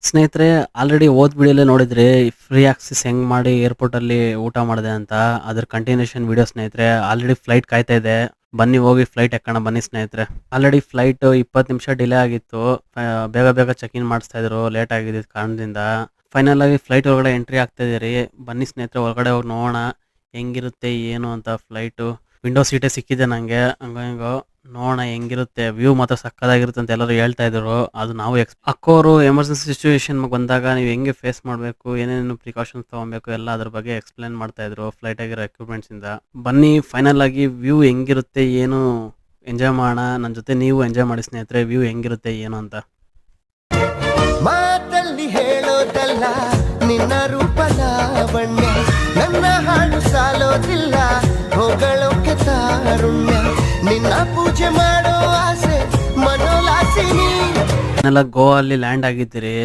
ಸ್ನೇಹಿತರೆ, ಆಲ್ರೆಡಿ ಹೋದ್ ವಿಡಿಯೋಲ್ಲೇ ನೋಡಿದ್ರಿ ಫ್ರೀ ಆಕ್ಸೆಸ್ ಹೆಂಗ್ ಮಾಡಿ ಏರ್‌ಪೋರ್ಟಲ್ಲಿ ಊಟ ಮಾಡಿದೆ ಅಂತ. ಅದ್ರ ಕಂಟಿನ್ಯೂಷನ್ ವಿಡಿಯೋ ಸ್ನೇಹಿತರೆ. ಆಲ್ರೆಡಿ ಫ್ಲೈಟ್ ಕಾಯ್ತಾ ಇದೆ. ಬನ್ನಿ ಹೋಗಿ ಫ್ಲೈಟ್ ಎಕ್ಕೋಣ ಬನ್ನಿ ಸ್ನೇಹಿತರೆ. ಆಲ್ರೆಡಿ ಫ್ಲೈಟ್ 20 ನಿಮಿಷ ಡಿಲೇ ಆಗಿತ್ತು. ಬೇಗ ಬೇಗ ಚೆಕ್ ಇನ್ ಮಾಡಿಸ್ತಾ ಇದ್ರು ಲೇಟ್ ಆಗಿದ್ದ ಕಾರಣದಿಂದ. ಫೈನಲ್ ಆಗಿ ಫ್ಲೈಟ್ ಒಳಗಡೆ ಎಂಟ್ರಿ ಆಗ್ತಾ ಇದೀರಿ. ಬನ್ನಿ ಸ್ನೇಹಿತರೆ, ಒಳಗಡೆ ಹೋಗಿ ನೋಡೋಣ ಹೆಂಗಿರುತ್ತೆ ಏನು ಅಂತ. ಫ್ಲೈಟು ವಿಂಡೋ ಸೀಟೇ ಸಿಕ್ಕಿದೆ ನಂಗೆ. ಹಂಗೋ ಹಿಂಗೋ ನೋಡೋಣ ಹೆಂಗಿರುತ್ತೆ. ವ್ಯೂ ಮಾತ್ರ ಸಕ್ಕತ್ತಾಗಿರುತ್ತೆ ಅಂತ ಎಲ್ಲರೂ ಹೇಳ್ತಾ ಇದ್ರು. ಅದು ನಾವು ಅಕ್ಕೋರು ಎಮರ್ಜೆನ್ಸಿ ಸಿಚುವೇಶನ್ ಬಂದಾಗ ನೀವು ಹೆಂಗೆ ಫೇಸ್ ಮಾಡಬೇಕು, ಏನೇನು ಪ್ರಿಕಾಷನ್ಸ್ ತಗೊಬೇಕು ಎಲ್ಲ ಅದ್ರ ಬಗ್ಗೆ ಎಕ್ಸ್ಪ್ಲೇನ್ ಮಾಡ್ತಾ ಇದ್ರು ಫ್ಲೈಟ್ ಆಗಿರೋ ಎಕ್ವಿಪ್ಮೆಂಟ್ಸ್ ಇಂದ. ಬನ್ನಿ ಫೈನಲ್ ಆಗಿ ವ್ಯೂ ಹೆಂಗಿರುತ್ತೆ ಏನು ಎಂಜಾಯ್ ಮಾಡೋಣ. ನನ್ನ ಜೊತೆ ನೀವು ಎಂಜಾಯ್ ಮಾಡಿ ಸ್ನೇಹಿತರೆ, ವ್ಯೂ ಹೆಂಗಿರುತ್ತೆ ಏನು ಅಂತ. ಮಾತಲ್ಲಿ ಹೇಳೋದಲ್ಲ ನಿನ್ನ ರೂಪ ಲಾವಣ್ಯ, ನನ್ನ ಹಾಡು ಸಾಲೋದಿಲ್ಲ ಹೊಗಳೋಕೆ ತಾರುಣ್ಯ, ನಿನ್ನ ಪೂಜೆ ಮಾಡೋ ಆಸೆ ಮನೋಲಾಸಿನಿ. ಗೋವಾ ಅಲ್ಲಿ ಲ್ಯಾಂಡ್ ಆಗಿದ್ದೀರಿ.